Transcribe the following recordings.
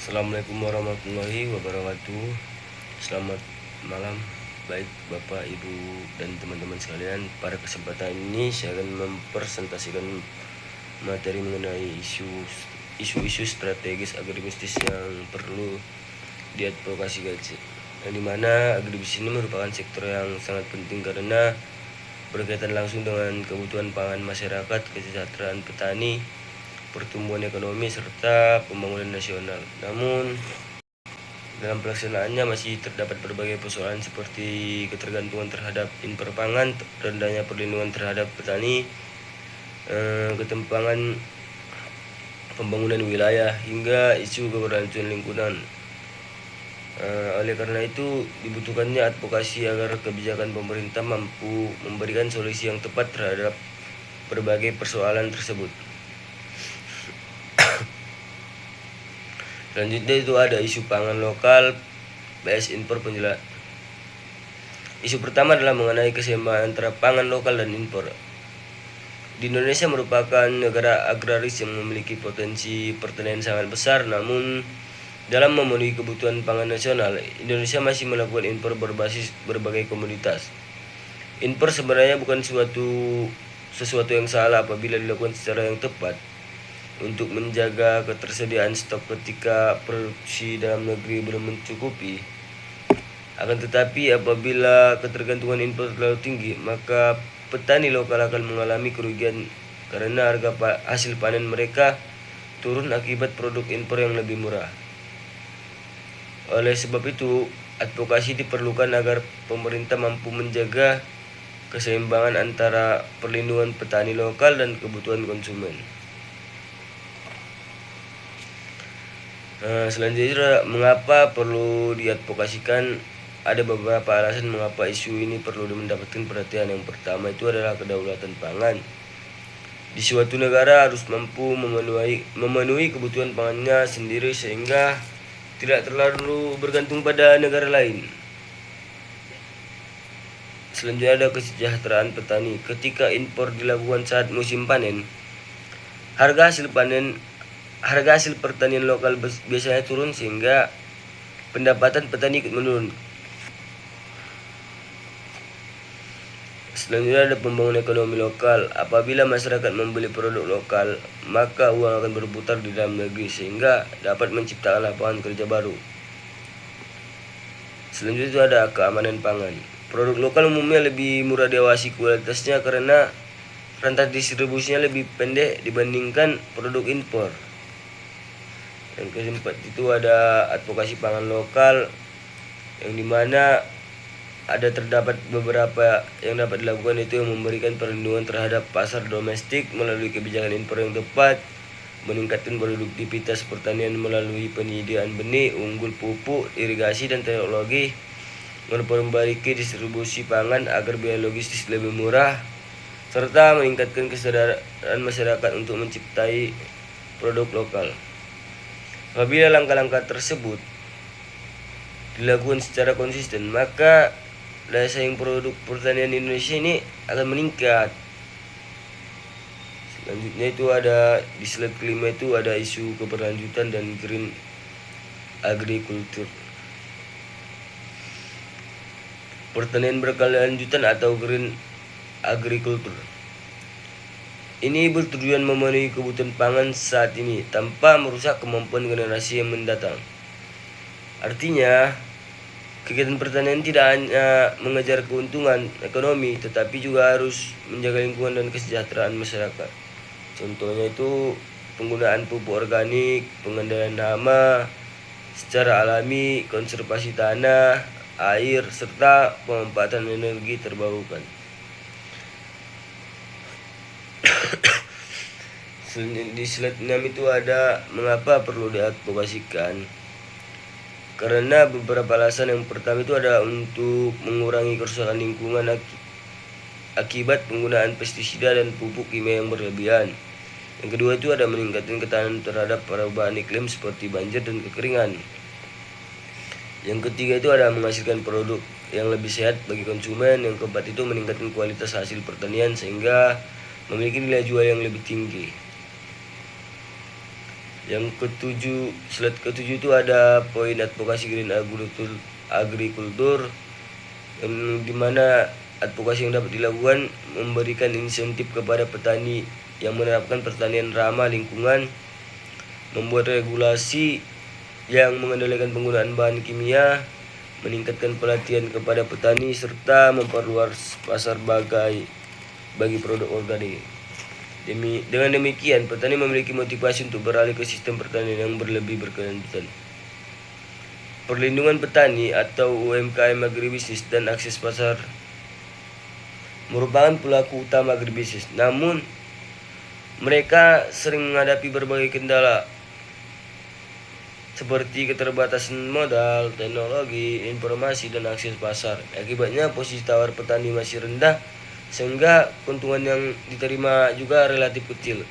Assalamualaikum warahmatullahi wabarakatuh. Selamat malam, baik Bapak, Ibu, dan teman-teman sekalian. Pada kesempatan ini saya akan mempresentasikan materi mengenai isu-isu strategis agribisnis yang perlu diadvokasikan, yang dimana agribisnis ini merupakan sektor yang sangat penting karena berkaitan langsung dengan kebutuhan pangan masyarakat, kesejahteraan petani, pertumbuhan ekonomi, serta pembangunan nasional. Namun dalam pelaksanaannya masih terdapat berbagai persoalan seperti ketergantungan terhadap impor pangan, rendahnya perlindungan terhadap petani, ketimpangan pembangunan wilayah, hingga isu keberlanjutan lingkungan. Oleh karena itu dibutuhkannya advokasi agar kebijakan pemerintah mampu memberikan solusi yang tepat terhadap berbagai persoalan tersebut. Selanjutnya itu ada isu pangan lokal vs impor penjelas. Isu pertama adalah mengenai keseimbangan antara pangan lokal dan impor. Di Indonesia merupakan negara agraris yang memiliki potensi pertanian sangat besar, namun dalam memenuhi kebutuhan pangan nasional, Indonesia masih melakukan impor berbasis berbagai komoditas. Impor sebenarnya bukan sesuatu yang salah apabila dilakukan secara yang tepat untuk menjaga ketersediaan stok ketika produksi dalam negeri belum mencukupi. Akan tetapi apabila ketergantungan impor terlalu tinggi, maka petani lokal akan mengalami kerugian karena harga hasil panen mereka turun akibat produk impor yang lebih murah. Oleh sebab itu, advokasi diperlukan agar pemerintah mampu menjaga keseimbangan antara perlindungan petani lokal dan kebutuhan konsumen. Selanjutnya, mengapa perlu diadvokasikan? Ada beberapa alasan mengapa isu ini perlu mendapatkan perhatian. Yang pertama itu adalah kedaulatan pangan. Di suatu negara harus mampu memenuhi kebutuhan pangannya sendiri sehingga tidak terlalu bergantung pada negara lain. Selanjutnya ada kesejahteraan petani. Ketika impor dilakukan saat musim panen, harga hasil pertanian lokal biasanya turun sehingga pendapatan petani ikut menurun. Selanjutnya ada pembangunan ekonomi lokal. Apabila masyarakat membeli produk lokal, maka uang akan berputar di dalam negeri sehingga dapat menciptakan lapangan kerja baru. Selanjutnya itu ada keamanan pangan. Produk lokal umumnya lebih murah diawasi kualitasnya karena rantai distribusinya lebih pendek dibandingkan produk impor. Yang keempat itu ada advokasi pangan lokal, yang dimana terdapat beberapa yang dapat dilakukan, itu yang memberikan perlindungan terhadap pasar domestik melalui kebijakan impor yang tepat, meningkatkan produktivitas pertanian melalui penyediaan benih unggul, pupuk, irigasi, dan teknologi, memperbaiki distribusi pangan agar biaya logistik lebih murah, serta meningkatkan kesadaran masyarakat untuk menciptai produk lokal. Apabila langkah-langkah tersebut dilakukan secara konsisten, maka daya saing produk pertanian Indonesia ini akan meningkat. Selanjutnya itu ada di slide kelima itu ada isu keberlanjutan dan green agriculture. Pertanian berkelanjutan atau green agriculture ini bertujuan memenuhi kebutuhan pangan saat ini tanpa merusak kemampuan generasi yang mendatang. Artinya, kegiatan pertanian tidak hanya mengejar keuntungan ekonomi, tetapi juga harus menjaga lingkungan dan kesejahteraan masyarakat. Contohnya itu penggunaan pupuk organik, pengendalian hama secara alami, konservasi tanah, air, serta pemanfaatan energi terbarukan. Di slide 6 itu ada mengapa perlu diadvokasikan. Karena beberapa alasan. Yang pertama itu ada untuk mengurangi kerusakan lingkungan akibat penggunaan pestisida dan pupuk kimia yang berlebihan. Yang kedua itu ada meningkatkan ketahanan terhadap perubahan iklim seperti banjir dan kekeringan. Yang ketiga itu ada menghasilkan produk yang lebih sehat bagi konsumen. Yang keempat itu meningkatkan kualitas hasil pertanian sehingga memiliki nilai jual yang lebih tinggi. Yang ketujuh, slide ketujuh itu ada poin advokasi green agrikultur, yang dimana advokasi yang dapat dilakukan memberikan insentif kepada petani yang menerapkan pertanian ramah lingkungan, membuat regulasi yang mengendalikan penggunaan bahan kimia, meningkatkan pelatihan kepada petani, serta memperluas pasar bagi produk organik. Dengan demikian, petani memiliki motivasi untuk beralih ke sistem pertanian yang lebih berkelanjutan. Perlindungan petani atau UMKM agribisnis dan akses pasar merupakan pelaku utama agribisnis. Namun, mereka sering menghadapi berbagai kendala seperti keterbatasan modal, teknologi, informasi, dan akses pasar. Akibatnya, posisi tawar petani masih rendah, sehingga keuntungan yang diterima juga relatif kecil.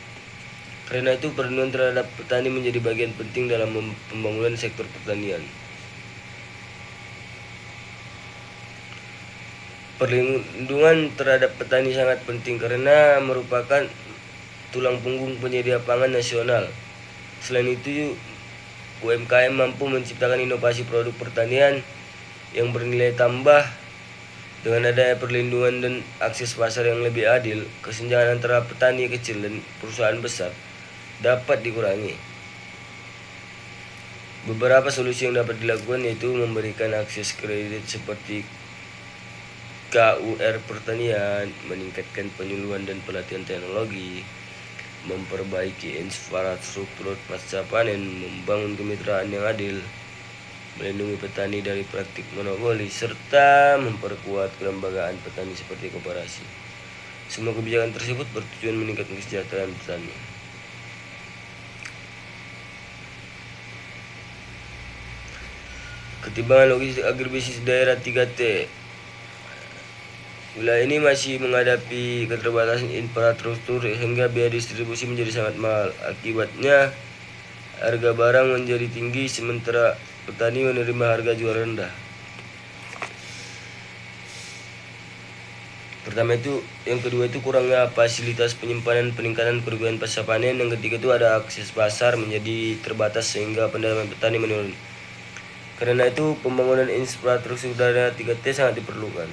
Karena itu, perlindungan terhadap petani menjadi bagian penting dalam pembangunan sektor pertanian. Perlindungan terhadap petani sangat penting karena merupakan tulang punggung penyedia pangan nasional. Selain itu, UMKM mampu menciptakan inovasi produk pertanian yang bernilai tambah. Dengan adanya perlindungan dan akses pasar yang lebih adil, kesenjangan antara petani kecil dan perusahaan besar dapat dikurangi. Beberapa solusi yang dapat dilakukan yaitu memberikan akses kredit seperti KUR pertanian, meningkatkan penyuluhan dan pelatihan teknologi, memperbaiki infrastruktur pasca panen, membangun kemitraan yang adil, melindungi petani dari praktik monopoli, serta memperkuat kelembagaan petani seperti koperasi. Semua kebijakan tersebut bertujuan meningkatkan kesejahteraan petani. Ketimbangan logistik agribisnis daerah 3T. Wilayah ini masih menghadapi keterbatasan infrastruktur sehingga biaya distribusi menjadi sangat mahal. Akibatnya, harga barang menjadi tinggi sementara petani menerima harga jual rendah. Yang kedua itu kurangnya fasilitas penyimpanan, peningkatan kerugian pasca panen. Yang ketiga itu ada akses pasar menjadi terbatas sehingga pendapatan petani menurun. Karena itu pembangunan infrastruktur daerah 3T sangat diperlukan.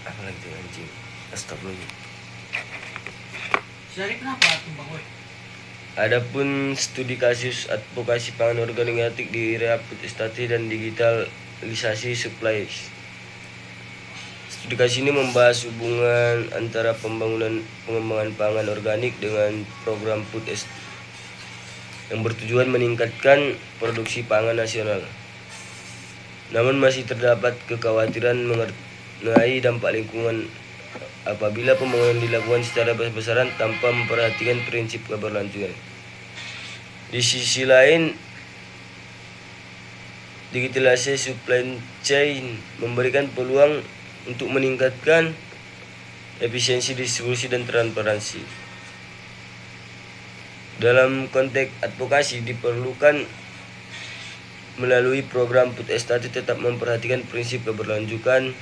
Apa lagi tuh anjing? Astagfirullah. Jadi kenapa tumbang weh? Adapun studi kasus advokasi pangan organik di area food estate dan digitalisasi supply. Studi kasus ini membahas hubungan antara pengembangan pangan organik dengan program food estate yang bertujuan meningkatkan produksi pangan nasional. Namun masih terdapat kekhawatiran mengenai dampak lingkungan apabila pembangunan dilakukan secara besar-besaran tanpa memperhatikan prinsip keberlanjutan. Di sisi lain, digitalisasi supply chain memberikan peluang untuk meningkatkan efisiensi distribusi dan transparansi. Dalam konteks advokasi diperlukan melalui program food estate tetap memperhatikan prinsip keberlanjutan.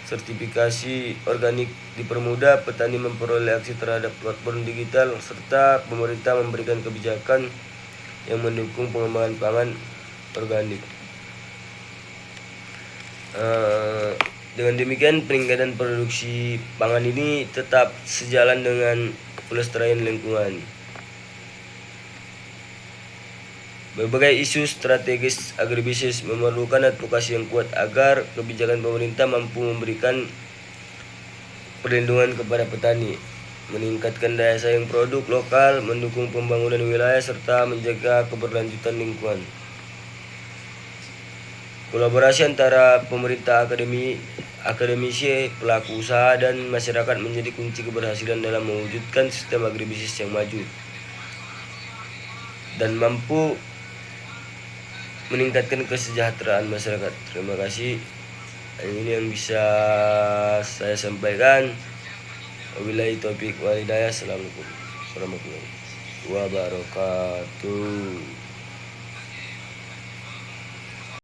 Sertifikasi organik dipermudah, petani memperoleh akses terhadap platform digital, serta pemerintah memberikan kebijakan yang mendukung pengembangan pangan organik. Dengan demikian, peningkatan produksi pangan ini tetap sejalan dengan pelestarian lingkungan. Berbagai isu strategis agribisnis memerlukan advokasi yang kuat agar kebijakan pemerintah mampu memberikan perlindungan kepada petani, meningkatkan daya saing produk lokal, mendukung pembangunan wilayah, serta menjaga keberlanjutan lingkungan. Kolaborasi antara pemerintah, akademisi, pelaku usaha, dan masyarakat menjadi kunci keberhasilan dalam mewujudkan sistem agribisnis yang maju dan mampu meningkatkan kesejahteraan masyarakat. Terima kasih. Ini yang bisa saya sampaikan. Wabillahi taufiq wal hidayah. Assalamualaikum warahmatullahi wabarakatuh.